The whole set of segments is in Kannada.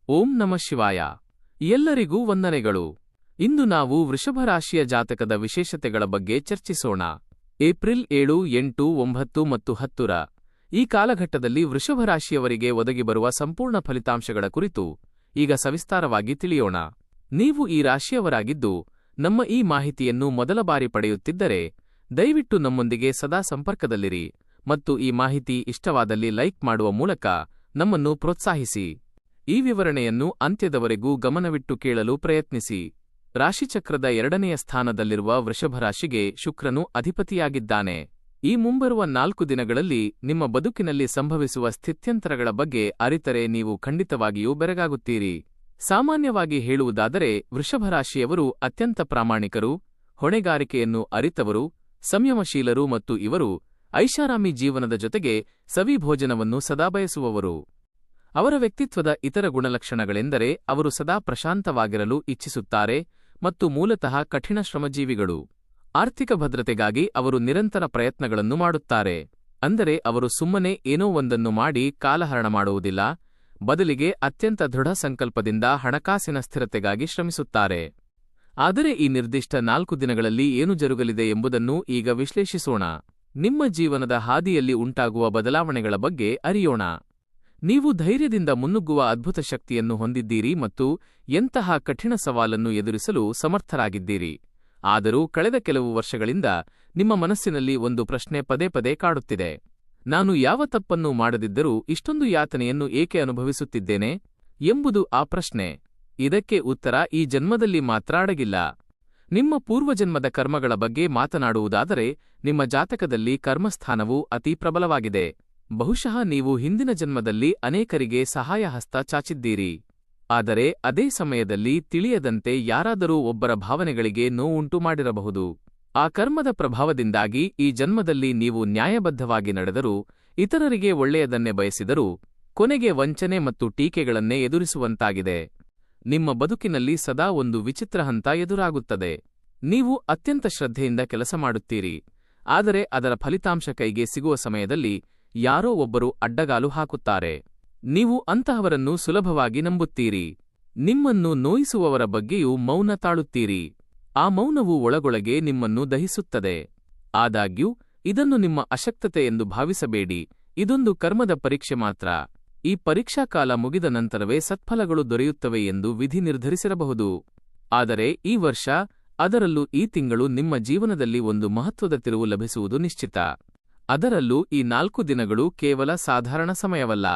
ಓಂ ನಮಃ ಶಿವಾಯ. ಎಲ್ಲರಿಗೂ ವಂದನೆಗಳು. ಇಂದು ನಾವು ವೃಷಭ ರಾಶಿಯ ಜಾತಕದ ವಿಶೇಷತೆಗಳ ಬಗ್ಗೆ ಚರ್ಚಿಸೋಣ. ಏಪ್ರಿಲ್ 7, 8, 9 ಮತ್ತು 10ರ ಈ ಕಾಲಘಟ್ಟದಲ್ಲಿ ವೃಷಭ ರಾಶಿಯವರಿಗೆ ಒದಗಿಬರುವ ಸಂಪೂರ್ಣ ಫಲಿತಾಂಶಗಳ ಕುರಿತು ಈಗ ಸವಿಸ್ತಾರವಾಗಿ ತಿಳಿಯೋಣ. ನೀವು ಈ ರಾಶಿಯವರಾಗಿದ್ದು ನಮ್ಮ ಈ ಮಾಹಿತಿಯನ್ನು ಮೊದಲ ಬಾರಿ ಪಡೆಯುತ್ತಿದ್ದರೆ ದಯವಿಟ್ಟು ನಮ್ಮೊಂದಿಗೆ ಸದಾ ಸಂಪರ್ಕದಲ್ಲಿರಿ ಮತ್ತು ಈ ಮಾಹಿತಿ ಇಷ್ಟವಾದಲ್ಲಿ ಲೈಕ್ ಮಾಡುವ ಮೂಲಕ ನಮ್ಮನ್ನು ಪ್ರೋತ್ಸಾಹಿಸಿ. ಈ ವಿವರಣೆಯನ್ನು ಅಂತ್ಯದವರೆಗೂ ಗಮನವಿಟ್ಟು ಕೇಳಲು ಪ್ರಯತ್ನಿಸಿ. ರಾಶಿಚಕ್ರದ 2ನೆಯ ಸ್ಥಾನದಲ್ಲಿರುವ ವೃಷಭ ರಾಶಿಗೆ ಶುಕ್ರನು ಅಧಿಪತಿಯಾಗಿದ್ದಾನೆ. ಈ ಮುಂಬರುವ 4 ದಿನಗಳಲ್ಲಿ ನಿಮ್ಮ ಬದುಕಿನಲ್ಲಿ ಸಂಭವಿಸುವ ಸ್ಥಿತ್ಯಂತರಗಳ ಬಗ್ಗೆ ಅರಿತರೆ ನೀವು ಖಂಡಿತವಾಗಿಯೂ ಬೆರಗಾಗುತ್ತೀರಿ. ಸಾಮಾನ್ಯವಾಗಿ ಹೇಳುವುದಾದರೆ ವೃಷಭ ರಾಶಿಯವರು ಅತ್ಯಂತ ಪ್ರಾಮಾಣಿಕರು, ಹೊಣೆಗಾರಿಕೆಯನ್ನು ಅರಿತವರು, ಸಂಯಮಶೀಲರು ಮತ್ತು ಇವರು ಐಷಾರಾಮಿ ಜೀವನದ ಜೊತೆಗೆ ಸವಿಭೋಜನವನ್ನು ಸದಾ ಬಯಸುವವರು. ಅವರ ವ್ಯಕ್ತಿತ್ವದ ಇತರ ಗುಣಲಕ್ಷಣಗಳೆಂದರೆ ಅವರು ಸದಾ ಪ್ರಶಾಂತವಾಗಿರಲು ಇಚ್ಛಿಸುತ್ತಾರೆ ಮತ್ತು ಮೂಲತಃ ಕಠಿಣ ಶ್ರಮಜೀವಿಗಳು. ಆರ್ಥಿಕ ಭದ್ರತೆಗಾಗಿ ಅವರು ನಿರಂತರ ಪ್ರಯತ್ನಗಳನ್ನು ಮಾಡುತ್ತಾರೆ. ಅಂದರೆ ಅವರು ಸುಮ್ಮನೆ ಏನೋ ಒಂದನ್ನು ಮಾಡಿ ಕಾಲಹರಣ ಮಾಡುವುದಿಲ್ಲ, ಬದಲಿಗೆ ಅತ್ಯಂತ ದೃಢ ಸಂಕಲ್ಪದಿಂದ ಹಣಕಾಸಿನ ಸ್ಥಿರತೆಗಾಗಿ ಶ್ರಮಿಸುತ್ತಾರೆ. ಆದರೆ ಈ ನಿರ್ದಿಷ್ಟ 4 ದಿನಗಳಲ್ಲಿ ಏನು ಜರುಗಲಿದೆ ಎಂಬುದನ್ನು ಈಗ ವಿಶ್ಲೇಷಿಸೋಣ. ನಿಮ್ಮ ಜೀವನದ ಹಾದಿಯಲ್ಲಿ ಉಂಟಾಗುವ ಬದಲಾವಣೆಗಳ ಬಗ್ಗೆ ಅರಿಯೋಣ. ನೀವು ಧೈರ್ಯದಿಂದ ಮುನ್ನುಗ್ಗುವ ಅದ್ಭುತ ಶಕ್ತಿಯನ್ನು ಹೊಂದಿದ್ದೀರಿ ಮತ್ತು ಎಂತಹ ಕಠಿಣ ಸವಾಲನ್ನು ಎದುರಿಸಲು ಸಮರ್ಥರಾಗಿದ್ದೀರಿ. ಆದರೂ ಕಳೆದ ಕೆಲವು ವರ್ಷಗಳಿಂದ ನಿಮ್ಮ ಮನಸ್ಸಿನಲ್ಲಿ ಒಂದು ಪ್ರಶ್ನೆ ಪದೇ ಪದೇ ಕಾಡುತ್ತಿದೆ. ನಾನು ಯಾವ ತಪ್ಪನ್ನೂ ಮಾಡದಿದ್ದರೂ ಇಷ್ಟೊಂದು ಯಾತನೆಯನ್ನು ಏಕೆ ಅನುಭವಿಸುತ್ತಿದ್ದೇನೆ ಎಂಬುದು ಆ ಪ್ರಶ್ನೆ. ಇದಕ್ಕೆ ಉತ್ತರ ಈ ಜನ್ಮದಲ್ಲಿ ಮಾತ್ರ ಅಡಗಿಲ್ಲ. ನಿಮ್ಮ ಪೂರ್ವಜನ್ಮದ ಕರ್ಮಗಳ ಬಗ್ಗೆ ಮಾತನಾಡುವುದಾದರೆ ನಿಮ್ಮ ಜಾತಕದಲ್ಲಿ ಕರ್ಮಸ್ಥಾನವು ಅತಿ ಪ್ರಬಲವಾಗಿದೆ. ಬಹುಶಃ ನೀವು ಹಿಂದಿನ ಜನ್ಮದಲ್ಲಿ ಅನೇಕರಿಗೆ ಸಹಾಯ ಹಸ್ತ ಚಾಚಿದ್ದೀರಿ. ಆದರೆ ಅದೇ ಸಮಯದಲ್ಲಿ ತಿಳಿಯದಂತೆ ಯಾರಾದರೂ ಒಬ್ಬರ ಭಾವನೆಗಳಿಗೆ ನೋವುಂಟು ಮಾಡಿರಬಹುದು. ಆ ಕರ್ಮದ ಪ್ರಭಾವದಿಂದಾಗಿ ಈ ಜನ್ಮದಲ್ಲಿ ನೀವು ನ್ಯಾಯಬದ್ಧವಾಗಿ ನಡೆದರೂ, ಇತರರಿಗೆ ಒಳ್ಳೆಯದನ್ನೇ ಬಯಸಿದರೂ, ಕೊನೆಗೆ ವಂಚನೆ ಮತ್ತು ಟೀಕೆಗಳನ್ನೇ ಎದುರಿಸುವಂತಾಗಿದೆ. ನಿಮ್ಮ ಬದುಕಿನಲ್ಲಿ ಸದಾ ಒಂದು ವಿಚಿತ್ರ ಹಂತ ಎದುರಾಗುತ್ತದೆ. ನೀವು ಅತ್ಯಂತ ಶ್ರದ್ಧೆಯಿಂದ ಕೆಲಸ ಮಾಡುತ್ತೀರಿ, ಆದರೆ ಅದರ ಫಲಿತಾಂಶ ಕೈಗೆ ಸಿಗುವ ಸಮಯದಲ್ಲಿ ಯಾರೋ ಒಬ್ಬರು ಅಡ್ಡಗಾಲು ಹಾಕುತ್ತಾರೆ. ನೀವು ಅಂತಹವರನ್ನು ಸುಲಭವಾಗಿ ನಂಬುತ್ತೀರಿ. ನಿಮ್ಮನ್ನು ನೋಯಿಸುವವರ ಬಗ್ಗೆಯೂ ಮೌನ ತಾಳುತ್ತೀರಿ. ಆ ಮೌನವು ಒಳಗೊಳಗೆ ನಿಮ್ಮನ್ನು ದಹಿಸುತ್ತದೆ. ಆದಾಗ್ಯೂ ಇದನ್ನು ನಿಮ್ಮ ಅಶಕ್ತತೆ ಎಂದು ಭಾವಿಸಬೇಡಿ. ಇದೊಂದು ಕರ್ಮದ ಪರೀಕ್ಷೆ ಮಾತ್ರ. ಈ ಪರೀಕ್ಷಾಕಾಲ ಮುಗಿದ ನಂತರವೇ ಸತ್ಫಲಗಳು ದೊರೆಯುತ್ತವೆ ಎಂದು ವಿಧಿ ನಿರ್ಧರಿಸಿರಬಹುದು. ಆದರೆ ಈ ವರ್ಷ, ಅದರಲ್ಲೂ ಈ ತಿಂಗಳು ನಿಮ್ಮ ಜೀವನದಲ್ಲಿ ಒಂದು ಮಹತ್ವದ ತಿರುವು ಲಭಿಸುವುದು ನಿಶ್ಚಿತ. ಅದರಲ್ಲೂ ಈ 4 ದಿನಗಳು ಕೇವಲ ಸಾಧಾರಣ ಸಮಯವಲ್ಲ.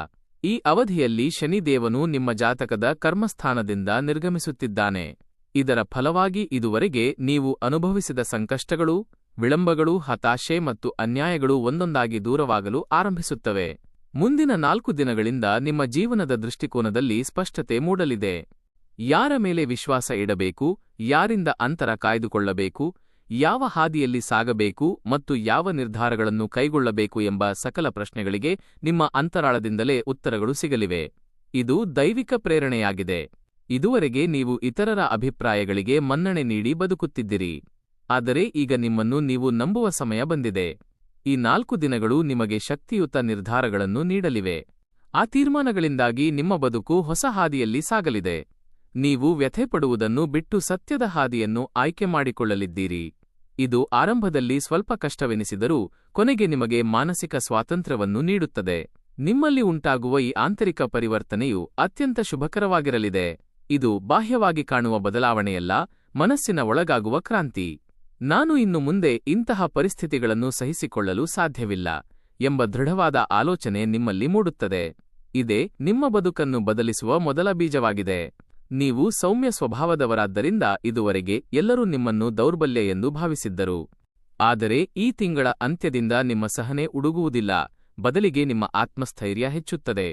ಈ ಅವಧಿಯಲ್ಲಿ ಶನಿದೇವನು ನಿಮ್ಮ ಜಾತಕದ ಕರ್ಮಸ್ಥಾನದಿಂದ ನಿರ್ಗಮಿಸುತ್ತಿದ್ದಾನೆ. ಇದರ ಫಲವಾಗಿ ಇದುವರೆಗೆ ನೀವು ಅನುಭವಿಸಿದ ಸಂಕಷ್ಟಗಳು, ವಿಳಂಬಗಳು, ಹತಾಶೆ ಮತ್ತು ಅನ್ಯಾಯಗಳು ಒಂದೊಂದಾಗಿ ದೂರವಾಗಲು ಆರಂಭಿಸುತ್ತವೆ. ಮುಂದಿನ 4 ದಿನಗಳಿಂದ ನಿಮ್ಮ ಜೀವನದ ದೃಷ್ಟಿಕೋನದಲ್ಲಿ ಸ್ಪಷ್ಟತೆ ಮೂಡಲಿದೆ. ಯಾರ ಮೇಲೆ ವಿಶ್ವಾಸ ಇಡಬೇಕು, ಯಾರಿಂದ ಅಂತರ ಕಾಯ್ದುಕೊಳ್ಳಬೇಕು, ಯಾವ ಹಾದಿಯಲ್ಲಿ ಸಾಗಬೇಕು ಮತ್ತು ಯಾವ ನಿರ್ಧಾರಗಳನ್ನು ಕೈಗೊಳ್ಳಬೇಕು ಎಂಬ ಸಕಲ ಪ್ರಶ್ನೆಗಳಿಗೆ ನಿಮ್ಮ ಅಂತರಾಳದಿಂದಲೇ ಉತ್ತರಗಳು ಸಿಗಲಿವೆ. ಇದು ದೈವಿಕ ಪ್ರೇರಣೆಯಾಗಿದೆ. ಇದುವರೆಗೆ ನೀವು ಇತರರ ಅಭಿಪ್ರಾಯಗಳಿಗೆ ಮನ್ನಣೆ ನೀಡಿ ಬದುಕುತ್ತಿದ್ದಿರಿ. ಆದರೆ ಈಗ ನಿಮ್ಮನ್ನು ನೀವು ನಂಬುವ ಸಮಯ ಬಂದಿದೆ. ಈ 4 ದಿನಗಳು ನಿಮಗೆ ಶಕ್ತಿಯುತ ನಿರ್ಧಾರಗಳನ್ನು ನೀಡಲಿವೆ. ಆ ತೀರ್ಮಾನಗಳಿಂದಾಗಿ ನಿಮ್ಮ ಬದುಕು ಹೊಸ ಹಾದಿಯಲ್ಲಿ ಸಾಗಲಿದೆ. ನೀವು ವ್ಯಥೆಪಡುವುದನ್ನು ಬಿಟ್ಟು ಸತ್ಯದ ಹಾದಿಯನ್ನು ಆಯ್ಕೆ ಮಾಡಿಕೊಳ್ಳಲಿದ್ದೀರಿ. ಇದು ಆರಂಭದಲ್ಲಿ ಸ್ವಲ್ಪ ಕಷ್ಟವೆನಿಸಿದರೂ ಕೊನೆಗೆ ನಿಮಗೆ ಮಾನಸಿಕ ಸ್ವಾತಂತ್ರ್ಯವನ್ನು ನೀಡುತ್ತದೆ. ನಿಮ್ಮಲ್ಲಿ ಉಂಟಾಗುವ ಈ ಆಂತರಿಕ ಪರಿವರ್ತನೆಯು ಅತ್ಯಂತ ಶುಭಕರವಾಗಿರಲಿದೆ. ಇದು ಬಾಹ್ಯವಾಗಿ ಕಾಣುವ ಬದಲಾವಣೆಯಲ್ಲ, ಮನಸ್ಸಿನ ಒಳಗಾಗುವ ಕ್ರಾಂತಿ. ನಾನು ಇನ್ನು ಮುಂದೆ ಇಂತಹ ಪರಿಸ್ಥಿತಿಗಳನ್ನು ಸಹಿಸಿಕೊಳ್ಳಲು ಸಾಧ್ಯವಿಲ್ಲ ಎಂಬ ದೃಢವಾದ ಆಲೋಚನೆ ನಿಮ್ಮಲ್ಲಿ ಮೂಡುತ್ತದೆ. ಇದೇ ನಿಮ್ಮ ಬದುಕನ್ನು ಬದಲಿಸುವ ಮೊದಲ ಬೀಜವಾಗಿದೆ. ನೀವು ಸೌಮ್ಯ ಸ್ವಭಾವದವರಾದ್ದರಿಂದ ಇದುವರೆಗೆ ಎಲ್ಲರೂ ನಿಮ್ಮನ್ನು ದೌರ್ಬಲ್ಯ ಎಂದು ಭಾವಿಸಿದ್ದರು. ಆದರೆ ಈ ತಿಂಗಳ ಅಂತ್ಯದಿಂದ ನಿಮ್ಮ ಸಹನೆ ಉಡುಗುವುದಿಲ್ಲ, ಬದಲಿಗೆ ನಿಮ್ಮ ಆತ್ಮಸ್ಥೈರ್ಯ ಹೆಚ್ಚುತ್ತದೆ.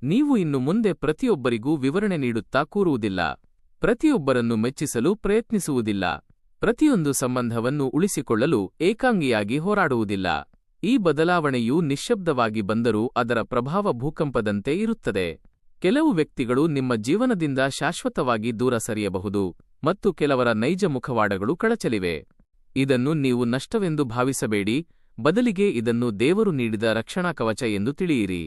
ನೀವು ಇನ್ನು ಮುಂದೆ ಪ್ರತಿಯೊಬ್ಬರಿಗೂ ವಿವರಣೆ ನೀಡುತ್ತಾ ಕೂರುವುದಿಲ್ಲ, ಪ್ರತಿಯೊಬ್ಬರನ್ನು ಮೆಚ್ಚಿಸಲು ಪ್ರಯತ್ನಿಸುವುದಿಲ್ಲ, ಪ್ರತಿಯೊಂದು ಸಂಬಂಧವನ್ನು ಉಳಿಸಿಕೊಳ್ಳಲು ಏಕಾಂಗಿಯಾಗಿ ಹೋರಾಡುವುದಿಲ್ಲ. ಈ ಬದಲಾವಣೆಯು ನಿಶ್ಶಬ್ದವಾಗಿ ಬಂದರೂ ಅದರ ಪ್ರಭಾವ ಭೂಕಂಪದಂತೆ ಇರುತ್ತದೆ. ಕೆಲವು ವ್ಯಕ್ತಿಗಳು ನಿಮ್ಮ ಜೀವನದಿಂದ ಶಾಶ್ವತವಾಗಿ ದೂರ ಸರಿಯಬಹುದು ಮತ್ತು ಕೆಲವರ ನೈಜ ಮುಖವಾಡಗಳು ಕಳಚಲಿವೆ. ಇದನ್ನು ನೀವು ನಷ್ಟವೆಂದು ಭಾವಿಸಬೇಡಿ, ಬದಲಿಗೆ ಇದನ್ನು ದೇವರು ನೀಡಿದ ರಕ್ಷಣಾ ಕವಚ ಎಂದು ತಿಳಿಯಿರಿ.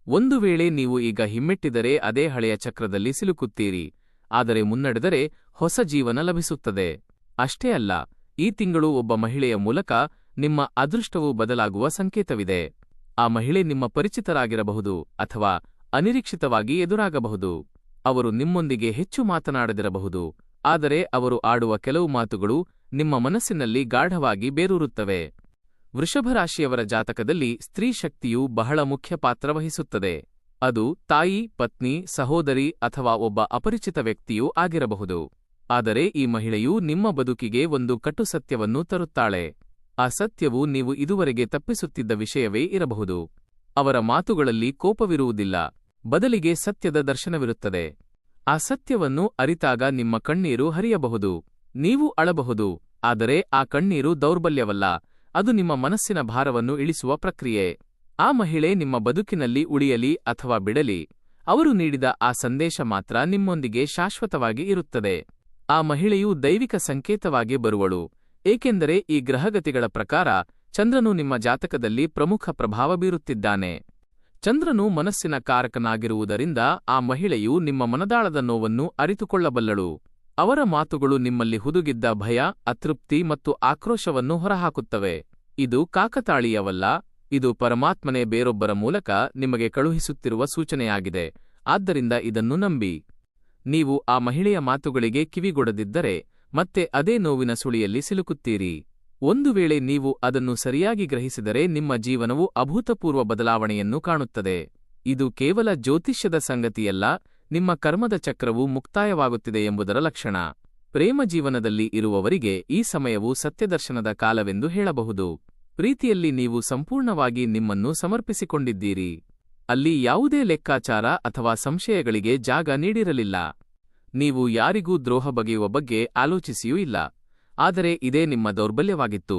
ಒಂದು ವೇಳೆ ನೀವು ಈಗ ಹಿಮ್ಮೆಟ್ಟಿದರೆ ಅದೇ ಹಳೆಯ ಚಕ್ರದಲ್ಲಿ ಸಿಲುಕುತ್ತೀರಿ, ಆದರೆ ಮುನ್ನಡೆದರೆ ಹೊಸ ಜೀವನ ಲಭಿಸುತ್ತದೆ. ಅಷ್ಟೇ ಅಲ್ಲ, ಈ ತಿಂಗಳು ಒಬ್ಬ ಮಹಿಳೆಯ ಮೂಲಕ ನಿಮ್ಮ ಅದೃಷ್ಟವು ಬದಲಾಗುವ ಸಂಕೇತವಿದೆ. ಆ ಮಹಿಳೆ ನಿಮ್ಮ ಪರಿಚಿತರಾಗಿರಬಹುದು ಅಥವಾ ಅನಿರೀಕ್ಷಿತವಾಗಿ ಎದುರಾಗಬಹುದು. ಅವರು ನಿಮ್ಮೊಂದಿಗೆ ಹೆಚ್ಚು ಮಾತನಾಡದಿರಬಹುದು, ಆದರೆ ಅವರು ಆಡುವ ಕೆಲವು ಮಾತುಗಳು ನಿಮ್ಮ ಮನಸ್ಸಿನಲ್ಲಿ ಗಾಢವಾಗಿ ಬೇರೂರುತ್ತವೆ. ವೃಷಭರಾಶಿಯವರ ಜಾತಕದಲ್ಲಿ ಸ್ತ್ರೀ ಶಕ್ತಿಯು ಬಹಳ ಮುಖ್ಯ ಪಾತ್ರ ವಹಿಸುತ್ತದೆ. ಅದು ತಾಯಿ, ಪತ್ನಿ, ಸಹೋದರಿ ಅಥವಾ ಒಬ್ಬ ಅಪರಿಚಿತ ವ್ಯಕ್ತಿಯೂ ಆಗಿರಬಹುದು. ಆದರೆ ಈ ಮಹಿಳೆಯು ನಿಮ್ಮ ಬದುಕಿಗೆ ಒಂದು ಕಟು ಸತ್ಯವನ್ನು ತರುತ್ತಾಳೆ. ಆ ಸತ್ಯವು ನೀವು ಇದುವರೆಗೆ ತಪ್ಪಿಸುತ್ತಿದ್ದ ವಿಷಯವೇ ಇರಬಹುದು. ಅವರ ಮಾತುಗಳಲ್ಲಿ ಕೋಪವಿರುವುದಿಲ್ಲ, ಬದಲಿಗೆ ಸತ್ಯದ ದರ್ಶನವಿರುತ್ತದೆ. ಆ ಸತ್ಯವನ್ನು ಅರಿತಾಗ ನಿಮ್ಮ ಕಣ್ಣೀರು ಹರಿಯಬಹುದು, ನೀವು ಅಳಬಹುದು. ಆದರೆ ಆ ಕಣ್ಣೀರು ದೌರ್ಬಲ್ಯವಲ್ಲ, ಅದು ನಿಮ್ಮ ಮನಸ್ಸಿನ ಭಾರವನ್ನು ಇಳಿಸುವ ಪ್ರಕ್ರಿಯೆ. ಆ ಮಹಿಳೆ ನಿಮ್ಮ ಬದುಕಿನಲ್ಲಿ ಉಳಿಯಲಿ ಅಥವಾ ಬಿಡಲಿ, ಅವರು ನೀಡಿದ ಆ ಸಂದೇಶ ಮಾತ್ರ ನಿಮ್ಮೊಂದಿಗೆ ಶಾಶ್ವತವಾಗಿ ಇರುತ್ತದೆ. ಆ ಮಹಿಳೆಯು ದೈವಿಕ ಸಂಕೇತವಾಗಿ ಬರುವಳು, ಏಕೆಂದರೆ ಈ ಗ್ರಹಗತಿಗಳ ಪ್ರಕಾರ ಚಂದ್ರನು ನಿಮ್ಮ ಜಾತಕದಲ್ಲಿ ಪ್ರಮುಖ ಪ್ರಭಾವ ಬೀರುತ್ತಿದ್ದಾನೆ. ಚಂದ್ರನು ಮನಸ್ಸಿನ ಕಾರಕನಾಗಿರುವುದರಿಂದ ಆ ಮಹಿಳೆಯು ನಿಮ್ಮ ಮನದಾಳದ ನೋವನ್ನು ಅರಿತುಕೊಳ್ಳಬಲ್ಲಳು. ಅವರ ಮಾತುಗಳು ನಿಮ್ಮಲ್ಲಿ ಹುದುಗಿದ್ದ ಭಯ, ಅತೃಪ್ತಿ ಮತ್ತು ಆಕ್ರೋಶವನ್ನು ಹೊರಹಾಕುತ್ತವೆ. ಇದು ಕಾಕತಾಳೀಯವಲ್ಲ, ಇದು ಪರಮಾತ್ಮನೇ ಬೇರೊಬ್ಬರ ಮೂಲಕ ನಿಮಗೆ ಕಳುಹಿಸುತ್ತಿರುವ ಸೂಚನೆಯಾಗಿದೆ. ಆದ್ದರಿಂದ ಇದನ್ನು ನಂಬಿ. ನೀವು ಆ ಮಹಿಳೆಯ ಮಾತುಗಳಿಗೆ ಕಿವಿಗೊಡದಿದ್ದರೆ ಮತ್ತೆ ಅದೇ ನೋವಿನ ಸುಳಿಯಲ್ಲಿ ಸಿಲುಕುತ್ತೀರಿ. ಒಂದು ವೇಳೆ ನೀವು ಅದನ್ನು ಸರಿಯಾಗಿ ಗ್ರಹಿಸಿದರೆ ನಿಮ್ಮ ಜೀವನವು ಅಭೂತಪೂರ್ವ ಬದಲಾವಣೆಯನ್ನು ಕಾಣುತ್ತದೆ. ಇದು ಕೇವಲ ಜ್ಯೋತಿಷ್ಯದ ಸಂಗತಿಯಲ್ಲ, ನಿಮ್ಮ ಕರ್ಮದ ಚಕ್ರವು ಮುಕ್ತಾಯವಾಗುತ್ತಿದೆ ಎಂಬುದರ ಲಕ್ಷಣ. ಪ್ರೇಮ ಜೀವನದಲ್ಲಿ ಇರುವವರಿಗೆ ಈ ಸಮಯವು ಸತ್ಯದರ್ಶನದ ಕಾಲವೆಂದು ಹೇಳಬಹುದು. ಪ್ರೀತಿಯಲ್ಲಿ ನೀವು ಸಂಪೂರ್ಣವಾಗಿ ನಿಮ್ಮನ್ನು ಸಮರ್ಪಿಸಿಕೊಂಡಿದ್ದೀರಿ. ಅಲ್ಲಿ ಯಾವುದೇ ಲೆಕ್ಕಾಚಾರ ಅಥವಾ ಸಂಶಯಗಳಿಗೆ ಜಾಗ ನೀಡಿರಲಿಲ್ಲ. ನೀವು ಯಾರಿಗೂ ದ್ರೋಹ ಬಗೆಯುವ ಬಗ್ಗೆ ಆಲೋಚಿಸಿಯೂ ಇಲ್ಲ. ಆದರೆ ಇದೇ ನಿಮ್ಮ ದೌರ್ಬಲ್ಯವಾಗಿತ್ತು.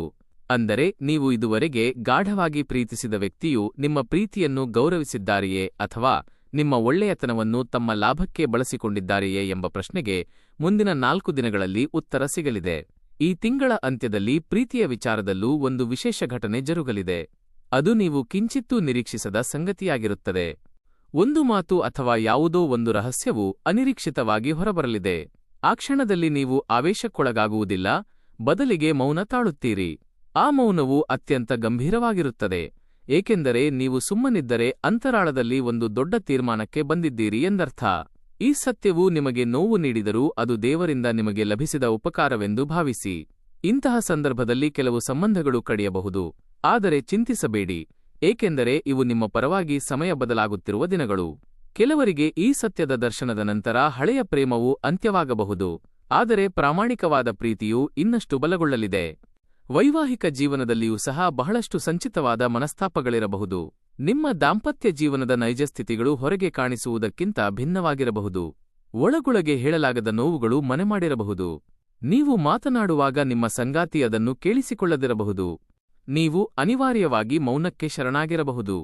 ಅಂದರೆ ನೀವು ಇದುವರೆಗೆ ಗಾಢವಾಗಿ ಪ್ರೀತಿಸಿದ ವ್ಯಕ್ತಿಯು ನಿಮ್ಮ ಪ್ರೀತಿಯನ್ನು ಗೌರವಿಸಿದ್ದಾರೆಯೇ ಅಥವಾ ನಿಮ್ಮ ಒಳ್ಳೆಯತನವನ್ನು ತಮ್ಮ ಲಾಭಕ್ಕೆ ಬಳಸಿಕೊಂಡಿದ್ದಾರೆಯೇ ಎಂಬ ಪ್ರಶ್ನೆಗೆ ಮುಂದಿನ 4 ದಿನಗಳಲ್ಲಿ ಉತ್ತರ ಸಿಗಲಿದೆ. ಈ ತಿಂಗಳ ಅಂತ್ಯದಲ್ಲಿ ಪ್ರೀತಿಯ ವಿಚಾರದಲ್ಲೂ ಒಂದು ವಿಶೇಷ ಘಟನೆ ಜರುಗಲಿದೆ. ಅದು ನೀವು ಕಿಂಚಿತ್ತೂ ನಿರೀಕ್ಷಿಸದ ಸಂಗತಿಯಾಗಿರುತ್ತದೆ. ಒಂದು ಮಾತು ಅಥವಾ ಯಾವುದೋ ಒಂದು ರಹಸ್ಯವು ಅನಿರೀಕ್ಷಿತವಾಗಿ ಹೊರಬರಲಿದೆ. ಆ ಕ್ಷಣದಲ್ಲಿ ನೀವು ಆವೇಶಕ್ಕೊಳಗಾಗುವುದಿಲ್ಲ, ಬದಲಿಗೆ ಮೌನ ತಾಳುತ್ತೀರಿ. ಆ ಮೌನವು ಅತ್ಯಂತ ಗಂಭೀರವಾಗಿರುತ್ತದೆ, ಏಕೆಂದರೆ ನೀವು ಸುಮ್ಮನಿದ್ದರೆ ಅಂತರಾಳದಲ್ಲಿ ಒಂದು ದೊಡ್ಡ ತೀರ್ಮಾನಕ್ಕೆ ಬಂದಿದ್ದೀರಿ ಎಂದರ್ಥ. ಈ ಸತ್ಯವು ನಿಮಗೆ ನೋವು ನೀಡಿದರೂ ಅದು ದೇವರಿಂದ ನಿಮಗೆ ಲಭಿಸಿದ ಉಪಕಾರವೆಂದು ಭಾವಿಸಿ. ಇಂತಹ ಸಂದರ್ಭದಲ್ಲಿ ಕೆಲವು ಸಂಬಂಧಗಳು ಕಡಿಯಬಹುದು, ಆದರೆ ಚಿಂತಿಸಬೇಡಿ, ಏಕೆಂದರೆ ಇವು ನಿಮ್ಮ ಪರವಾಗಿ ಸಮಯ ಬದಲಾಗುತ್ತಿರುವ ದಿನಗಳು. ಕೆಲವರಿಗೆ ಈ ಸತ್ಯದ ದರ್ಶನದ ನಂತರ ಹಳೆಯ ಪ್ರೇಮವು ಅಂತ್ಯವಾಗಬಹುದು, ಆದರೆ ಪ್ರಾಮಾಣಿಕವಾದ ಪ್ರೀತಿಯು ಇನ್ನಷ್ಟು ಬಲಗೊಳ್ಳಲಿದೆ. ವೈವಾಹಿಕ ಜೀವನದಲ್ಲಿಯೂ ಸಹ ಬಹಳಷ್ಟು ಸಂಚಿತವಾದ ಮನಸ್ತಾಪಗಳಿರಬಹುದು. ನಿಮ್ಮ ದಾಂಪತ್ಯ ಜೀವನದ ನೈಜ ಸ್ಥಿತಿಗಳು ಹೊರಗೆ ಕಾಣಿಸುವುದಕ್ಕಿಂತ ಭಿನ್ನವಾಗಿರಬಹುದು. ಒಳಗೊಳಗೆ ಹೇಳಲಾಗದ ನೋವುಗಳು ಮನೆಮಾಡಿರಬಹುದು. ನೀವು ಮಾತನಾಡುವಾಗ ನಿಮ್ಮ ಸಂಗಾತಿ ಅದನ್ನು ಕೇಳಿಸಿಕೊಳ್ಳದಿರಬಹುದು. ನೀವು ಅನಿವಾರ್ಯವಾಗಿ ಮೌನಕ್ಕೆ ಶರಣಾಗಿರಬಹುದು.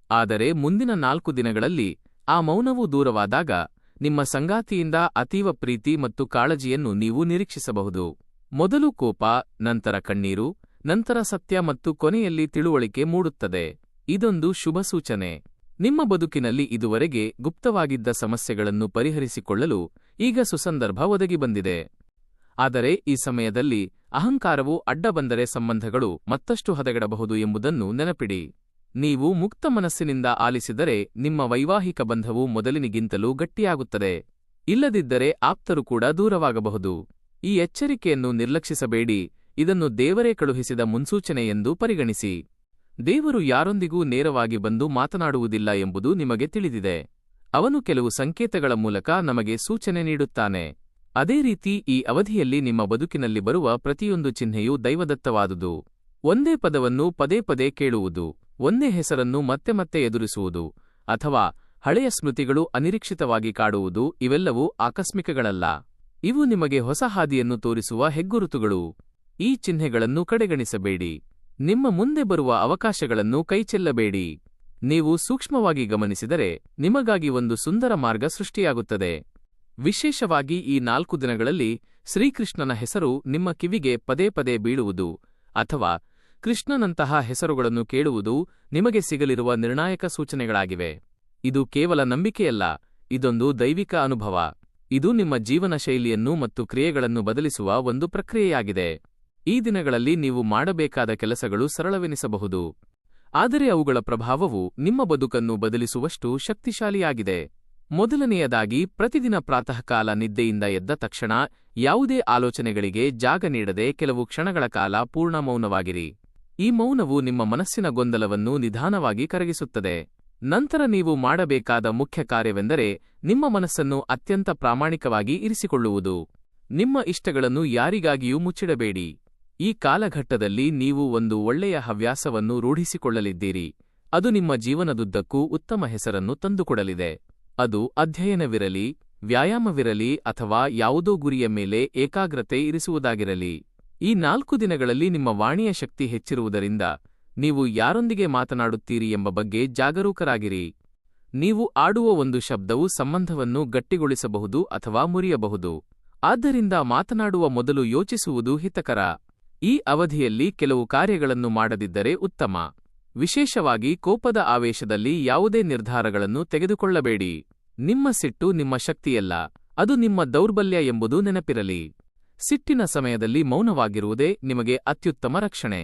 ಆದರೆ ಮುಂದಿನ 4 ದಿನಗಳಲ್ಲಿ ಆ ಮೌನವು ದೂರವಾದಾಗ ನಿಮ್ಮ ಸಂಗಾತಿಯಿಂದ ಅತೀವ ಪ್ರೀತಿ ಮತ್ತು ಕಾಳಜಿಯನ್ನು ನೀವು ನಿರೀಕ್ಷಿಸಬಹುದು. ಮೊದಲು ಕೋಪ, ನಂತರ ಕಣ್ಣೀರು, ನಂತರ ಸತ್ಯ ಮತ್ತು ಕೊನೆಯಲ್ಲಿ ತಿಳುವಳಿಕೆ ಮೂಡುತ್ತದೆ. ಇದೊಂದು ಶುಭ ಸೂಚನೆ. ನಿಮ್ಮ ಬದುಕಿನಲ್ಲಿ ಇದುವರೆಗೆ ಗುಪ್ತವಾಗಿದ್ದ ಸಮಸ್ಯೆಗಳನ್ನು ಪರಿಹರಿಸಿಕೊಳ್ಳಲು ಈಗ ಸುಸಂದರ್ಭ ಒದಗಿ ಬಂದಿದೆ. ಆದರೆ ಈ ಸಮಯದಲ್ಲಿ ಅಹಂಕಾರವು ಅಡ್ಡ ಬಂದರೆ ಸಂಬಂಧಗಳು ಮತ್ತಷ್ಟು ಹದಗೆಡಬಹುದು ಎಂಬುದನ್ನು ನೆನಪಿಡಿ. ನೀವು ಮುಕ್ತ ಮನಸ್ಸಿನಿಂದ ಆಲಿಸಿದರೆ ನಿಮ್ಮ ವೈವಾಹಿಕ ಬಂಧವು ಮೊದಲಿನಿಗಿಂತಲೂ ಗಟ್ಟಿಯಾಗುತ್ತದೆ. ಇಲ್ಲದಿದ್ದರೆ ಆಪ್ತರು ಕೂಡ ದೂರವಾಗಬಹುದು. ಈ ಎಚ್ಚರಿಕೆಯನ್ನು ನಿರ್ಲಕ್ಷಿಸಬೇಡಿ, ಇದನ್ನು ದೇವರೇ ಕಳುಹಿಸಿದ ಮುನ್ಸೂಚನೆ ಎಂದು ಪರಿಗಣಿಸಿ. ದೇವರು ಯಾರೊಂದಿಗೂ ನೇರವಾಗಿ ಬಂದು ಮಾತನಾಡುವುದಿಲ್ಲ ಎಂಬುದು ನಿಮಗೆ ತಿಳಿದಿದೆ. ಅವನು ಕೆಲವು ಸಂಕೇತಗಳ ಮೂಲಕ ನಮಗೆ ಸೂಚನೆ ನೀಡುತ್ತಾನೆ. ಅದೇ ರೀತಿ ಈ ಅವಧಿಯಲ್ಲಿ ನಿಮ್ಮ ಬದುಕಿನಲ್ಲಿ ಬರುವ ಪ್ರತಿಯೊಂದು ಚಿಹ್ನೆಯೂ ದೈವದತ್ತವಾದುದು. ಒಂದೇ ಪದವನ್ನು ಪದೇ ಪದೇ ಕೇಳುವುದು, ಒಂದೇ ಹೆಸರನ್ನು ಮತ್ತೆ ಮತ್ತೆ ಎದುರಿಸುವುದು, ಅಥವಾ ಹಳೆಯ ಸ್ಮೃತಿಗಳು ಅನಿರೀಕ್ಷಿತವಾಗಿ ಕಾಡುವುದು ಇವೆಲ್ಲವೂ ಆಕಸ್ಮಿಕಗಳಲ್ಲ. ಇವು ನಿಮಗೆ ಹೊಸ ಹಾದಿಯನ್ನು ತೋರಿಸುವ ಹೆಗ್ಗುರುತುಗಳು. ಈ ಚಿಹ್ನೆಗಳನ್ನು ಕಡೆಗಣಿಸಬೇಡಿ. ನಿಮ್ಮ ಮುಂದೆ ಬರುವ ಅವಕಾಶಗಳನ್ನು ಕೈಚೆಲ್ಲಬೇಡಿ. ನೀವು ಸೂಕ್ಷ್ಮವಾಗಿ ಗಮನಿಸಿದರೆ ನಿಮಗಾಗಿ ಒಂದು ಸುಂದರ ಮಾರ್ಗ ಸೃಷ್ಟಿಯಾಗುತ್ತದೆ. ವಿಶೇಷವಾಗಿ ಈ 4 ದಿನಗಳಲ್ಲಿ ಶ್ರೀಕೃಷ್ಣನ ಹೆಸರು ನಿಮ್ಮ ಕಿವಿಗೆ ಪದೇ ಪದೇ ಬೀಳುವುದು ಅಥವಾ ಕೃಷ್ಣನಂತಹ ಹೆಸರುಗಳನ್ನು ಕೇಳುವುದು ನಿಮಗೆ ಸಿಗಲಿರುವ ನಿರ್ಣಾಯಕ ಸೂಚನೆಗಳಾಗಿವೆ. ಇದು ಕೇವಲ ನಂಬಿಕೆಯಲ್ಲ, ಇದೊಂದು ದೈವಿಕ ಅನುಭವ. ಇದು ನಿಮ್ಮ ಜೀವನ ಶೈಲಿಯನ್ನು ಮತ್ತು ಕ್ರಿಯೆಗಳನ್ನು ಬದಲಿಸುವ ಒಂದು ಪ್ರಕ್ರಿಯೆಯಾಗಿದೆ. ಈ ದಿನಗಳಲ್ಲಿ ನೀವು ಮಾಡಬೇಕಾದ ಕೆಲಸಗಳು ಸರಳವೆನಿಸಬಹುದು, ಆದರೆ ಅವುಗಳ ಪ್ರಭಾವವು ನಿಮ್ಮ ಬದುಕನ್ನು ಬದಲಿಸುವಷ್ಟು ಶಕ್ತಿಶಾಲಿಯಾಗಿದೆ. ಮೊದಲನೆಯದಾಗಿ, ಪ್ರತಿದಿನ ಪ್ರಾತಃಕಾಲ ನಿದ್ದೆಯಿಂದ ಎದ್ದ ತಕ್ಷಣ ಯಾವುದೇ ಆಲೋಚನೆಗಳಿಗೆ ಜಾಗ ನೀಡದೆ ಕೆಲವು ಕ್ಷಣಗಳ ಕಾಲ ಪೂರ್ಣ ಮೌನವಾಗಿರಿ. ಈ ಮೌನವು ನಿಮ್ಮ ಮನಸ್ಸಿನ ಗೊಂದಲವನ್ನು ನಿಧಾನವಾಗಿ ಕರಗಿಸುತ್ತದೆ. ನಂತರ ನೀವು ಮಾಡಬೇಕಾದ ಮುಖ್ಯ ಕಾರ್ಯವೆಂದರೆ ನಿಮ್ಮ ಮನಸ್ಸನ್ನು ಅತ್ಯಂತ ಪ್ರಾಮಾಣಿಕವಾಗಿ ಇರಿಸಿಕೊಳ್ಳುವುದು. ನಿಮ್ಮ ಇಷ್ಟಗಳನ್ನು ಯಾರಿಗಾಗಿಯೂ ಮುಚ್ಚಿಡಬೇಡಿ. ಈ ಕಾಲಘಟ್ಟದಲ್ಲಿ ನೀವು ಒಂದು ಒಳ್ಳೆಯ ಹವ್ಯಾಸವನ್ನು ರೂಢಿಸಿಕೊಳ್ಳಲಿದ್ದೀರಿ. ಅದು ನಿಮ್ಮ ಜೀವನದುದ್ದಕ್ಕೂ ಉತ್ತಮ ಹೆಸರನ್ನು ತಂದುಕೊಡಲಿದೆ. ಅದು ಅಧ್ಯಯನವಿರಲಿ, ವ್ಯಾಯಾಮವಿರಲಿ ಅಥವಾ ಯಾವುದೋ ಗುರಿಯ ಮೇಲೆ ಏಕಾಗ್ರತೆ ಇರಿಸುವುದಾಗಿರಲಿ. ಈ 4 ದಿನಗಳಲ್ಲಿ ನಿಮ್ಮ ವಾಣಿಯ ಶಕ್ತಿ ಹೆಚ್ಚಿರುವುದರಿಂದ ನೀವು ಯಾರೊಂದಿಗೆ ಮಾತನಾಡುತ್ತೀರಿ ಎಂಬ ಬಗ್ಗೆ ಜಾಗರೂಕರಾಗಿರಿ. ನೀವು ಆಡುವ ಒಂದು ಶಬ್ದವು ಸಂಬಂಧವನ್ನು ಗಟ್ಟಿಗೊಳಿಸಬಹುದು ಅಥವಾ ಮುರಿಯಬಹುದು. ಆದ್ದರಿಂದ ಮಾತನಾಡುವ ಮೊದಲು ಯೋಚಿಸುವುದು ಹಿತಕರ. ಈ ಅವಧಿಯಲ್ಲಿ ಕೆಲವು ಕಾರ್ಯಗಳನ್ನು ಮಾಡದಿದ್ದರೆ ಉತ್ತಮ. ವಿಶೇಷವಾಗಿ ಕೋಪದ ಆವೇಶದಲ್ಲಿ ಯಾವುದೇ ನಿರ್ಧಾರಗಳನ್ನು ತೆಗೆದುಕೊಳ್ಳಬೇಡಿ. ನಿಮ್ಮ ಸಿಟ್ಟು ನಿಮ್ಮ ಶಕ್ತಿಯಲ್ಲ, ಅದು ನಿಮ್ಮ ದೌರ್ಬಲ್ಯ ಎಂಬುದು ನೆನಪಿರಲಿ. ಸಿಟ್ಟಿನ ಸಮಯದಲ್ಲಿ ಮೌನವಾಗಿರುವುದೇ ನಿಮಗೆ ಅತ್ಯುತ್ತಮ ರಕ್ಷಣೆ.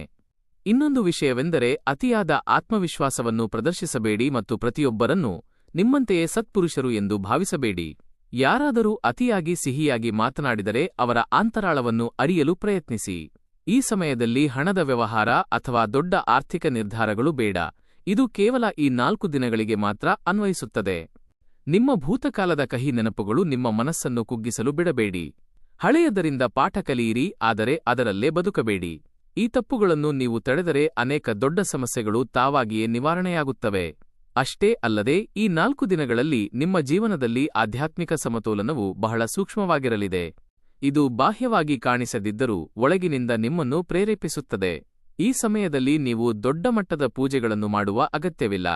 ಇನ್ನೊಂದು ವಿಷಯವೆಂದರೆ ಅತಿಯಾದ ಆತ್ಮವಿಶ್ವಾಸವನ್ನು ಪ್ರದರ್ಶಿಸಬೇಡಿ ಮತ್ತು ಪ್ರತಿಯೊಬ್ಬರನ್ನೂ ನಿಮ್ಮಂತೆಯೇ ಸತ್ಪುರುಷರು ಎಂದು ಭಾವಿಸಬೇಡಿ. ಯಾರಾದರೂ ಅತಿಯಾಗಿ ಸಿಹಿಯಾಗಿ ಮಾತನಾಡಿದರೆ ಅವರ ಅಂತರಾಳವನ್ನು ಅರಿಯಲು ಪ್ರಯತ್ನಿಸಿ. ಈ ಸಮಯದಲ್ಲಿ ಹಣದ ವ್ಯವಹಾರ ಅಥವಾ ದೊಡ್ಡ ಆರ್ಥಿಕ ನಿರ್ಧಾರಗಳು ಬೇಡ. ಇದು ಕೇವಲ ಈ 4 ದಿನಗಳಿಗೆ ಮಾತ್ರ ಅನ್ವಯಿಸುತ್ತದೆ. ನಿಮ್ಮ ಭೂತಕಾಲದ ಕಹಿ ನೆನಪುಗಳು ನಿಮ್ಮ ಮನಸ್ಸನ್ನು ಕುಗ್ಗಿಸಲು ಬಿಡಬೇಡಿ. ಹಳೆಯದರಿಂದ ಪಾಠ ಕಲಿಯಿರಿ, ಆದರೆ ಅದರಲ್ಲೇ ಬದುಕಬೇಡಿ. ಈ ತಪ್ಪುಗಳನ್ನು ನೀವು ತಡೆದರೆ ಅನೇಕ ದೊಡ್ಡ ಸಮಸ್ಯೆಗಳು ತಾವಾಗಿಯೇ ನಿವಾರಣೆಯಾಗುತ್ತವೆ. ಅಷ್ಟೇ ಅಲ್ಲದೆ ಈ 4 ದಿನಗಳಲ್ಲಿ ನಿಮ್ಮ ಜೀವನದಲ್ಲಿ ಆಧ್ಯಾತ್ಮಿಕ ಸಮತೋಲನವು ಬಹಳ ಸೂಕ್ಷ್ಮವಾಗಿರಲಿದೆ. ಇದು ಬಾಹ್ಯವಾಗಿ ಕಾಣಿಸದಿದ್ದರೂ ಒಳಗಿನಿಂದ ನಿಮ್ಮನ್ನು ಪ್ರೇರೇಪಿಸುತ್ತದೆ. ಈ ಸಮಯದಲ್ಲಿ ನೀವು ದೊಡ್ಡ ಮಟ್ಟದ ಪೂಜೆಗಳನ್ನು ಮಾಡುವ ಅಗತ್ಯವಿಲ್ಲ.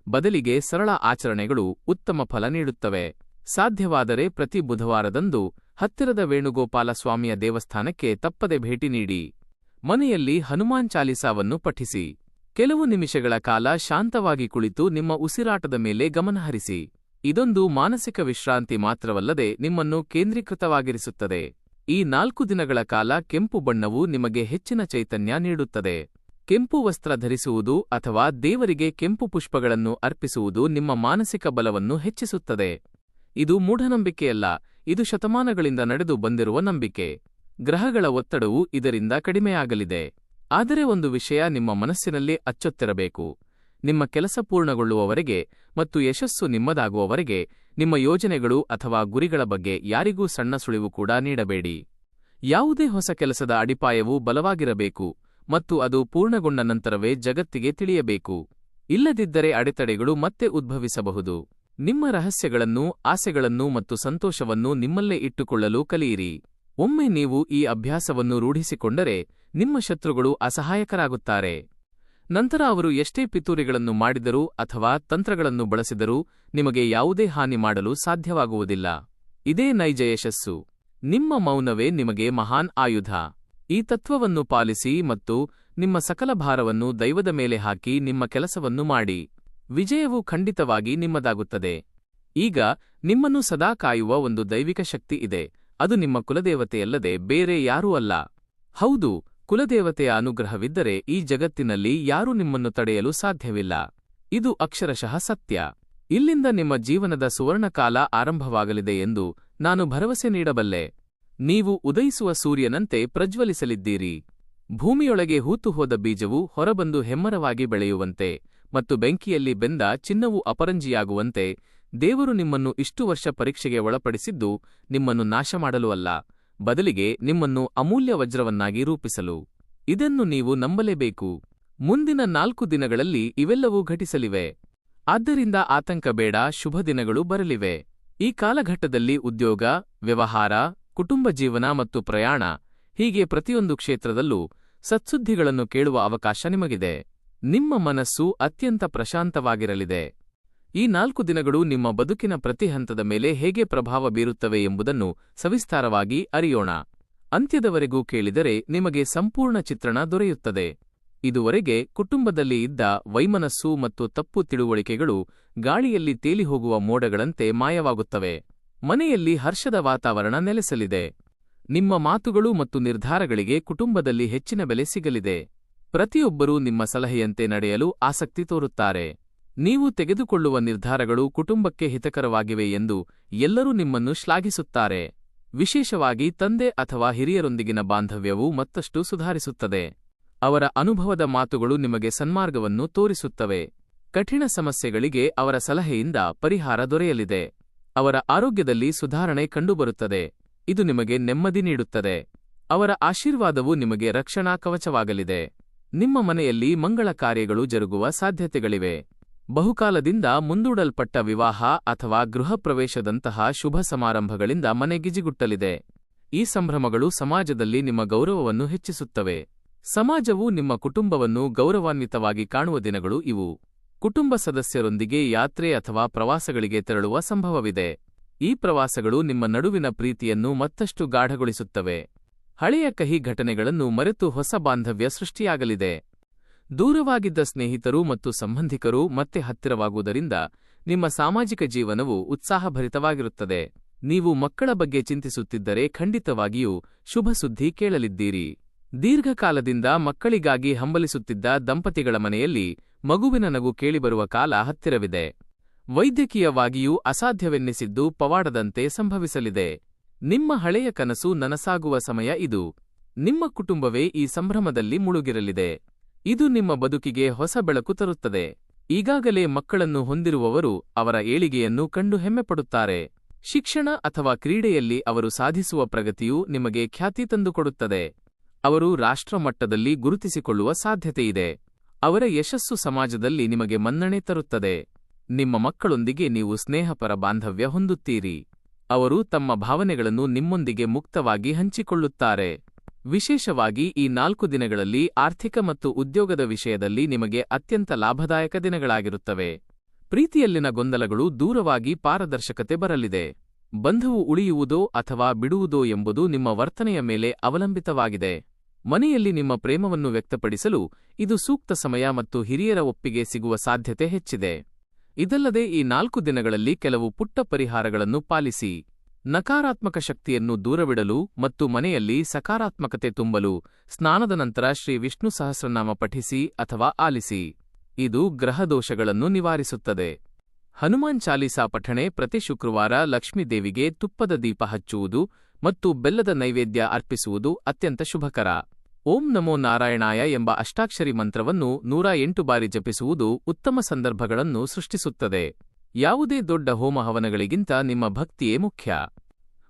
ಬದಲಿಗೆ ಸರಳ ಆಚರಣೆಗಳು ಉತ್ತಮ ಫಲ ನೀಡುತ್ತವೆ. ಸಾಧ್ಯವಾದರೆ ಪ್ರತಿ ಬುಧವಾರದಂದು ಹತ್ತಿರದ ವೇಣುಗೋಪಾಲ ಸ್ವಾಮಿಯ ದೇವಸ್ಥಾನಕ್ಕೆ ತಪ್ಪದೆ ಭೇಟಿ ನೀಡಿ. ಮನೆಯಲ್ಲಿ ಹನುಮಾನ್ ಚಾಲಿಸಾವನ್ನು ಪಠಿಸಿ. ಕೆಲವು ನಿಮಿಷಗಳ ಕಾಲ ಶಾಂತವಾಗಿ ಕುಳಿತು ನಿಮ್ಮ ಉಸಿರಾಟದ ಮೇಲೆ ಗಮನಹರಿಸಿ. ಇದೊಂದು ಮಾನಸಿಕ ವಿಶ್ರಾಂತಿ ಮಾತ್ರವಲ್ಲದೆ ನಿಮ್ಮನ್ನು ಕೇಂದ್ರೀಕೃತವಾಗಿರಿಸುತ್ತದೆ. ಈ 4 ದಿನಗಳ ಕಾಲ ಕೆಂಪು ಬಣ್ಣವು ನಿಮಗೆ ಹೆಚ್ಚಿನ ಚೈತನ್ಯ ನೀಡುತ್ತದೆ. ಕೆಂಪು ವಸ್ತ್ರ ಧರಿಸುವುದು ಅಥವಾ ದೇವರಿಗೆ ಕೆಂಪು ಪುಷ್ಪಗಳನ್ನು ಅರ್ಪಿಸುವುದು ನಿಮ್ಮ ಮಾನಸಿಕ ಬಲವನ್ನು ಹೆಚ್ಚಿಸುತ್ತದೆ. ಇದು ಮೂಢನಂಬಿಕೆಯಲ್ಲ, ಇದು ಶತಮಾನಗಳಿಂದ ನಡೆದು ಬಂದಿರುವ ನಂಬಿಕೆ. ಗ್ರಹಗಳ ಒತ್ತಡವು ಇದರಿಂದ ಕಡಿಮೆಯಾಗಲಿದೆ. ಆದರೆ ಒಂದು ವಿಷಯ ನಿಮ್ಮ ಮನಸ್ಸಿನಲ್ಲಿ ಅಚ್ಚೊತ್ತಿರಬೇಕು. ನಿಮ್ಮ ಕೆಲಸ ಪೂರ್ಣಗೊಳ್ಳುವವರೆಗೆ ಮತ್ತು ಯಶಸ್ಸು ನಿಮ್ಮದಾಗುವವರೆಗೆ ನಿಮ್ಮ ಯೋಜನೆಗಳು ಅಥವಾ ಗುರಿಗಳ ಬಗ್ಗೆ ಯಾರಿಗೂ ಸಣ್ಣ ಸುಳಿವು ಕೂಡ ನೀಡಬೇಡಿ. ಯಾವುದೇ ಹೊಸ ಕೆಲಸದ ಅಡಿಪಾಯವು ಬಲವಾಗಿರಬೇಕು ಮತ್ತು ಅದು ಪೂರ್ಣಗೊಂಡ ನಂತರವೇ ಜಗತ್ತಿಗೆ ತಿಳಿಯಬೇಕು. ಇಲ್ಲದಿದ್ದರೆ ಅಡೆತಡೆಗಳು ಮತ್ತೆ ಉದ್ಭವಿಸಬಹುದು. ನಿಮ್ಮ ರಹಸ್ಯಗಳನ್ನು, ಆಸೆಗಳನ್ನು ಮತ್ತು ಸಂತೋಷವನ್ನು ನಿಮ್ಮಲ್ಲೇ ಇಟ್ಟುಕೊಳ್ಳಲು ಕಲಿಯಿರಿ. ಒಮ್ಮೆ ನೀವು ಈ ಅಭ್ಯಾಸವನ್ನು ರೂಢಿಸಿಕೊಂಡರೆ ನಿಮ್ಮ ಶತ್ರುಗಳು ಅಸಹಾಯಕರಾಗುತ್ತಾರೆ. ನಂತರ ಅವರು ಎಷ್ಟೇ ಪಿತೂರಿಗಳನ್ನು ಮಾಡಿದರೂ ಅಥವಾ ತಂತ್ರಗಳನ್ನು ಬಳಸಿದರೂ ನಿಮಗೆ ಯಾವುದೇ ಹಾನಿ ಮಾಡಲು ಸಾಧ್ಯವಾಗುವುದಿಲ್ಲ. ಇದೇ ನೈಜ ಯಶಸ್ಸು. ನಿಮ್ಮ ಮೌನವೇ ನಿಮಗೆ ಮಹಾನ್ ಆಯುಧ. ಈ ತತ್ವವನ್ನು ಪಾಲಿಸಿ ಮತ್ತು ನಿಮ್ಮ ಸಕಲ ಭಾರವನ್ನು ದೈವದ ಮೇಲೆ ಹಾಕಿ ನಿಮ್ಮ ಕೆಲಸವನ್ನು ಮಾಡಿ. ವಿಜಯವು ಖಂಡಿತವಾಗಿ ನಿಮ್ಮದಾಗುತ್ತದೆ. ಈಗ ನಿಮ್ಮನ್ನು ಸದಾ ಕಾಯುವ ಒಂದು ದೈವಿಕ ಶಕ್ತಿ ಇದೆ. ಅದು ನಿಮ್ಮ ಕುಲದೇವತೆಯಲ್ಲದೆ ಬೇರೆ ಯಾರೂ ಅಲ್ಲ. ಹೌದು, ಕುಲದೇವತೆಯ ಅನುಗ್ರಹವಿದ್ದರೆ ಈ ಜಗತ್ತಿನಲ್ಲಿ ಯಾರೂ ನಿಮ್ಮನ್ನು ತಡೆಯಲು ಸಾಧ್ಯವಿಲ್ಲ. ಇದು ಅಕ್ಷರಶಃ ಸತ್ಯ. ಇಲ್ಲಿಂದ ನಿಮ್ಮ ಜೀವನದ ಸುವರ್ಣಕಾಲ ಆರಂಭವಾಗಲಿದೆ ಎಂದು ನಾನು ಭರವಸೆ ನೀಡಬಲ್ಲೆ. ನೀವು ಉದಯಿಸುವ ಸೂರ್ಯನಂತೆ ಪ್ರಜ್ವಲಿಸಲಿದ್ದೀರಿ. ಭೂಮಿಯೊಳಗೆ ಹೂತುಹೋದ ಬೀಜವು ಹೊರಬಂದು ಹೆಮ್ಮರವಾಗಿ ಬೆಳೆಯುವಂತೆ ಮತ್ತು ಬೆಂಕಿಯಲ್ಲಿ ಬೆಂದ ಚಿನ್ನವು ಅಪರಂಜಿಯಾಗುವಂತೆ ದೇವರು ನಿಮ್ಮನ್ನು ಇಷ್ಟು ವರ್ಷ ಪರೀಕ್ಷೆಗೆ ಒಳಪಡಿಸಿದ್ದು ನಿಮ್ಮನ್ನು ನಾಶ ಮಾಡಲು ಅಲ್ಲ, ಬದಲಿಗೆ ನಿಮ್ಮನ್ನು ಅಮೂಲ್ಯ ವಜ್ರವನ್ನಾಗಿ ರೂಪಿಸಲು. ಇದನ್ನು ನೀವು ನಂಬಲೇಬೇಕು. ಮುಂದಿನ 4 ದಿನಗಳಲ್ಲಿ ಇವೆಲ್ಲವೂ ಘಟಿಸಲಿವೆ. ಆದ್ದರಿಂದ ಆತಂಕ ಬೇಡ, ಶುಭ ದಿನಗಳು ಬರಲಿವೆ. ಈ ಕಾಲಘಟ್ಟದಲ್ಲಿ ಉದ್ಯೋಗ, ವ್ಯವಹಾರ, ಕುಟುಂಬ ಜೀವನ ಮತ್ತು ಪ್ರಯಾಣ ಹೀಗೆ ಪ್ರತಿಯೊಂದು ಕ್ಷೇತ್ರದಲ್ಲೂ ಸತ್ಸುದ್ದಿಗಳನ್ನು ಕೇಳುವ ಅವಕಾಶ ನಿಮಗಿದೆ. ನಿಮ್ಮ ಮನಸ್ಸು ಅತ್ಯಂತ ಪ್ರಶಾಂತವಾಗಿರಲಿದೆ. ಈ 4 ದಿನಗಳು ನಿಮ್ಮ ಬದುಕಿನ ಪ್ರತಿ ಹಂತದ ಮೇಲೆ ಹೇಗೆ ಪ್ರಭಾವ ಬೀರುತ್ತವೆ ಎಂಬುದನ್ನು ಸವಿಸ್ತಾರವಾಗಿ ಅರಿಯೋಣ. ಅಂತ್ಯದವರೆಗೂ ಕೇಳಿದರೆ ನಿಮಗೆ ಸಂಪೂರ್ಣ ಚಿತ್ರಣ ದೊರೆಯುತ್ತದೆ. ಇದುವರೆಗೆ ಕುಟುಂಬದಲ್ಲಿ ಇದ್ದ ವೈಮನಸ್ಸು ಮತ್ತು ತಪ್ಪು ತಿಳುವಳಿಕೆಗಳು ಗಾಳಿಯಲ್ಲಿ ತೇಲಿಹೋಗುವ ಮೋಡಗಳಂತೆ ಮಾಯವಾಗುತ್ತವೆ. ಮನೆಯಲ್ಲಿ ಹರ್ಷದ ವಾತಾವರಣ ನೆಲೆಸಲಿದೆ. ನಿಮ್ಮ ಮಾತುಗಳು ಮತ್ತು ನಿರ್ಧಾರಗಳಿಗೆ ಕುಟುಂಬದಲ್ಲಿ ಹೆಚ್ಚಿನ ಬೆಲೆ ಸಿಗಲಿದೆ. ಪ್ರತಿಯೊಬ್ಬರೂ ನಿಮ್ಮ ಸಲಹೆಯಂತೆ ನಡೆಯಲು ಆಸಕ್ತಿ ತೋರುತ್ತಾರೆ. ನೀವು ತೆಗೆದುಕೊಳ್ಳುವ ನಿರ್ಧಾರಗಳು ಕುಟುಂಬಕ್ಕೆ ಹಿತಕರವಾಗಿವೆ ಎಂದು ಎಲ್ಲರೂ ನಿಮ್ಮನ್ನು ಶ್ಲಾಘಿಸುತ್ತಾರೆ. ವಿಶೇಷವಾಗಿ ತಂದೆ ಅಥವಾ ಹಿರಿಯರೊಂದಿಗಿನ ಬಾಂಧವ್ಯವು ಮತ್ತಷ್ಟು ಸುಧಾರಿಸುತ್ತದೆ. ಅವರ ಅನುಭವದ ಮಾತುಗಳು ನಿಮಗೆ ಸನ್ಮಾರ್ಗವನ್ನು ತೋರಿಸುತ್ತವೆ. ಕಠಿಣ ಸಮಸ್ಯೆಗಳಿಗೆ ಅವರ ಸಲಹೆಯಿಂದ ಪರಿಹಾರ ದೊರೆಯಲಿದೆ. ಅವರ ಆರೋಗ್ಯದಲ್ಲಿ ಸುಧಾರಣೆ ಕಂಡುಬರುತ್ತದೆ. ಇದು ನಿಮಗೆ ನೆಮ್ಮದಿ ನೀಡುತ್ತದೆ. ಅವರ ಆಶೀರ್ವಾದವು ನಿಮಗೆ ರಕ್ಷಣಾ ಕವಚವಾಗಲಿದೆ. ನಿಮ್ಮ ಮನೆಯಲ್ಲಿ ಮಂಗಳ ಕಾರ್ಯಗಳು ಜರುಗುವ ಸಾಧ್ಯತೆಗಳಿವೆ. ಬಹುಕಾಲದಿಂದ ಮುಂದೂಡಲ್ಪಟ್ಟ ವಿವಾಹ ಅಥವಾ ಗೃಹ ಪ್ರವೇಶದಂತಹ ಶುಭ ಸಮಾರಂಭಗಳಿಂದ ಮನೆ ಗಿಜಿಗುಟ್ಟಲಿದೆ. ಈ ಸಂಭ್ರಮಗಳು ಸಮಾಜದಲ್ಲಿ ನಿಮ್ಮ ಗೌರವವನ್ನು ಹೆಚ್ಚಿಸುತ್ತವೆ. ಸಮಾಜವು ನಿಮ್ಮ ಕುಟುಂಬವನ್ನು ಗೌರವಾನ್ವಿತವಾಗಿ ಕಾಣುವ ದಿನಗಳು ಇವು. ಕುಟುಂಬ ಸದಸ್ಯರೊಂದಿಗೆ ಯಾತ್ರೆ ಅಥವಾ ಪ್ರವಾಸಗಳಿಗೆ ತೆರಳುವ ಸಂಭವವಿದೆ. ಈ ಪ್ರವಾಸಗಳು ನಿಮ್ಮ ನಡುವಿನ ಪ್ರೀತಿಯನ್ನು ಮತ್ತಷ್ಟು ಗಾಢಗೊಳಿಸುತ್ತವೆ. ಹಳೆಯ ಕಹಿ ಘಟನೆಗಳನ್ನು ಮರೆತು ಹೊಸ ಬಾಂಧವ್ಯ ಸೃಷ್ಟಿಯಾಗಲಿದೆ. ದೂರವಾಗಿದ್ದ ಸ್ನೇಹಿತರು ಮತ್ತು ಸಂಬಂಧಿಕರು ಮತ್ತೆ ಹತ್ತಿರವಾಗುವುದರಿಂದ ನಿಮ್ಮ ಸಾಮಾಜಿಕ ಜೀವನವು ಉತ್ಸಾಹಭರಿತವಾಗಿರುತ್ತದೆ. ನೀವು ಮಕ್ಕಳ ಬಗ್ಗೆ ಚಿಂತಿಸುತ್ತಿದ್ದರೆ ಖಂಡಿತವಾಗಿಯೂ ಶುಭ ಸುದ್ದಿ ಕೇಳಲಿದ್ದೀರಿ. ದೀರ್ಘಕಾಲದಿಂದ ಮಕ್ಕಳಿಗಾಗಿ ಹಂಬಲಿಸುತ್ತಿದ್ದ ದಂಪತಿಗಳ ಮನೆಯಲ್ಲಿ ಮಗುವಿನ ನಗು ಕೇಳಿಬರುವ ಕಾಲ ಹತ್ತಿರವಿದೆ. ವೈದ್ಯಕೀಯವಾಗಿಯೂ ಅಸಾಧ್ಯವೆನ್ನಿಸಿದ್ದು ಪವಾಡದಂತೆ ಸಂಭವಿಸಲಿದೆ. ನಿಮ್ಮ ಹಳೆಯ ಕನಸು ನನಸಾಗುವ ಸಮಯ ಇದು. ನಿಮ್ಮ ಕುಟುಂಬವೇ ಈ ಸಂಭ್ರಮದಲ್ಲಿ ಮುಳುಗಿರಲಿದೆ. ಇದು ನಿಮ್ಮ ಬದುಕಿಗೆ ಹೊಸ ಬೆಳಕು ತರುತ್ತದೆ. ಈಗಾಗಲೇ ಮಕ್ಕಳನ್ನು ಹೊಂದಿರುವವರು ಅವರ ಏಳಿಗೆಯನ್ನು ಕಂಡು ಹೆಮ್ಮೆಪಡುತ್ತಾರೆ. ಶಿಕ್ಷಣ ಅಥವಾ ಕ್ರೀಡೆಯಲ್ಲಿ ಅವರು ಸಾಧಿಸುವ ಪ್ರಗತಿಯು ನಿಮಗೆ ಖ್ಯಾತಿ ತಂದುಕೊಡುತ್ತದೆ. ಅವರು ರಾಷ್ಟ್ರಮಟ್ಟದಲ್ಲಿ ಗುರುತಿಸಿಕೊಳ್ಳುವ ಸಾಧ್ಯತೆಯಿದೆ. ಅವರ ಯಶಸ್ಸು ಸಮಾಜದಲ್ಲಿ ನಿಮಗೆ ಮನ್ನಣೆ ತರುತ್ತದೆ. ನಿಮ್ಮ ಮಕ್ಕಳೊಂದಿಗೆ ನೀವು ಸ್ನೇಹಪರ ಬಾಂಧವ್ಯ ಹೊಂದುತ್ತೀರಿ. ಅವರು ತಮ್ಮ ಭಾವನೆಗಳನ್ನು ನಿಮ್ಮೊಂದಿಗೆ ಮುಕ್ತವಾಗಿ ಹಂಚಿಕೊಳ್ಳುತ್ತಾರೆ. ವಿಶೇಷವಾಗಿ ಈ 4 ದಿನಗಳಲ್ಲಿ ಆರ್ಥಿಕ ಮತ್ತು ಉದ್ಯೋಗದ ವಿಷಯದಲ್ಲಿ ನಿಮಗೆ ಅತ್ಯಂತ ಲಾಭದಾಯಕ ದಿನಗಳಾಗಿರುತ್ತವೆ. ಪ್ರೀತಿಯಲ್ಲಿನ ಗೊಂದಲಗಳು ದೂರವಾಗಿ ಪಾರದರ್ಶಕತೆ ಬರಲಿದೆ. ಬಂಧವು ಉಳಿಯುವುದೋ ಅಥವಾ ಬಿಡುವುದೋ ಎಂಬುದು ನಿಮ್ಮ ವರ್ತನೆಯ ಮೇಲೆ ಅವಲಂಬಿತವಾಗಿದೆ. ಮನೆಯಲ್ಲಿ ನಿಮ್ಮ ಪ್ರೇಮವನ್ನು ವ್ಯಕ್ತಪಡಿಸಲು ಇದು ಸೂಕ್ತ ಸಮಯ ಮತ್ತು ಹಿರಿಯರ ಒಪ್ಪಿಗೆ ಸಿಗುವ ಸಾಧ್ಯತೆ ಹೆಚ್ಚಿದೆ. ಇದಲ್ಲದೆ ಈ 4 ದಿನಗಳಲ್ಲಿ ಕೆಲವು ಪುಟ್ಟ ಪರಿಹಾರಗಳನ್ನು ಪಾಲಿಸಿ. ನಕಾರಾತ್ಮಕ ಶಕ್ತಿಯನ್ನು ದೂರವಿಡಲು ಮತ್ತು ಮನೆಯಲ್ಲಿ ಸಕಾರಾತ್ಮಕತೆ ತುಂಬಲು ಸ್ನಾನದ ನಂತರ ಶ್ರೀ ವಿಷ್ಣು ಸಹಸ್ರನಾಮ ಪಠಿಸಿ ಅಥವಾ ಆಲಿಸಿ. ಇದು ಗ್ರಹದೋಷಗಳನ್ನು ನಿವಾರಿಸುತ್ತದೆ. ಹನುಮಾನ್ ಚಾಲೀಸಾ ಪಠಣೆ ಪ್ರತಿ ಶುಕ್ರವಾರ ಲಕ್ಷ್ಮೀದೇವಿಗೆ ತುಪ್ಪದ ದೀಪ ಹಚ್ಚುವುದು ಮತ್ತು ಬೆಲ್ಲದ ನೈವೇದ್ಯ ಅರ್ಪಿಸುವುದು ಅತ್ಯಂತ ಶುಭಕರ. ಓಂ ನಮೋ ನಾರಾಯಣಾಯ ಎಂಬ ಅಷ್ಟಾಕ್ಷರಿ ಮಂತ್ರವನ್ನು 108 ಬಾರಿ ಜಪಿಸುವುದು ಉತ್ತಮ ಸಂದರ್ಭಗಳನ್ನು ಸೃಷ್ಟಿಸುತ್ತದೆ. ಯಾವುದೇ ದೊಡ್ಡ ಹೋಮಹವನಗಳಿಗಿಂತ ನಿಮ್ಮ ಭಕ್ತಿಯೇ ಮುಖ್ಯ.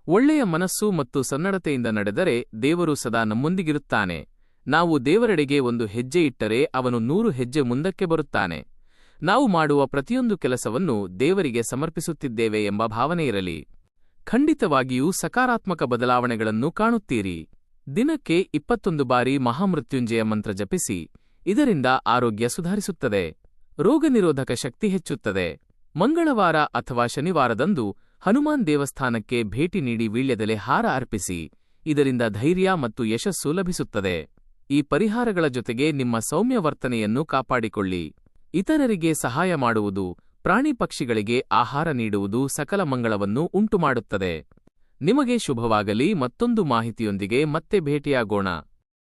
ಒಳ್ಳೆಯ ಮನಸ್ಸು ಮತ್ತು ಸನ್ನಡತೆಯಿಂದ ನಡೆದರೆ ದೇವರು ಸದಾ ನಮ್ಮೊಂದಿಗಿರುತ್ತಾನೆ. ನಾವು ದೇವರೆಡೆಗೆ ಒಂದು ಹೆಜ್ಜೆ ಇಟ್ಟರೆ ಅವನು 100 ಹೆಜ್ಜೆ ಮುಂದಕ್ಕೆ ಬರುತ್ತಾನೆ. ನಾವು ಮಾಡುವ ಪ್ರತಿಯೊಂದು ಕೆಲಸವನ್ನು ದೇವರಿಗೆ ಸಮರ್ಪಿಸುತ್ತಿದ್ದೇವೆ ಎಂಬ ಭಾವನೆಯಿರಲಿ. ಖಂಡಿತವಾಗಿಯೂ ಸಕಾರಾತ್ಮಕ ಬದಲಾವಣೆಗಳನ್ನು ಕಾಣುತ್ತೀರಿ. ದಿನಕ್ಕೆ 21 ಬಾರಿ ಮಹಾಮೃತ್ಯುಂಜಯ ಮಂತ್ರ ಜಪಿಸಿ. ಇದರಿಂದ ಆರೋಗ್ಯ ಸುಧಾರಿಸುತ್ತದೆ. ರೋಗನಿರೋಧಕ ಶಕ್ತಿ ಹೆಚ್ಚುತ್ತದೆ. ಮಂಗಳವಾರ ಅಥವಾ ಶನಿವಾರದಂದು ಹನುಮಾನ್ ದೇವಸ್ಥಾನಕ್ಕೆ ಭೇಟಿ ನೀಡಿ ವೀಳ್ಯದೆಲೆ ಹಾರ ಅರ್ಪಿಸಿ. ಇದರಿಂದ ಧೈರ್ಯ ಮತ್ತು ಯಶಸ್ಸು ಲಭಿಸುತ್ತದೆ. ಈ ಪರಿಹಾರಗಳ ಜೊತೆಗೆ ನಿಮ್ಮ ಸೌಮ್ಯ ವರ್ತನೆಯನ್ನು ಕಾಪಾಡಿಕೊಳ್ಳಿ. ಇತರರಿಗೆ ಸಹಾಯ ಮಾಡುವುದು, ಪ್ರಾಣಿ ಪಕ್ಷಿಗಳಿಗೆ ಆಹಾರ ನೀಡುವುದು ಸಕಲ ಮಂಗಳವನ್ನು ಉಂಟುಮಾಡುತ್ತದೆ. ನಿಮಗೆ ಶುಭವಾಗಲಿ. ಮತ್ತೊಂದು ಮಾಹಿತಿಯೊಂದಿಗೆ ಮತ್ತೆ ಭೇಟಿಯಾಗೋಣ.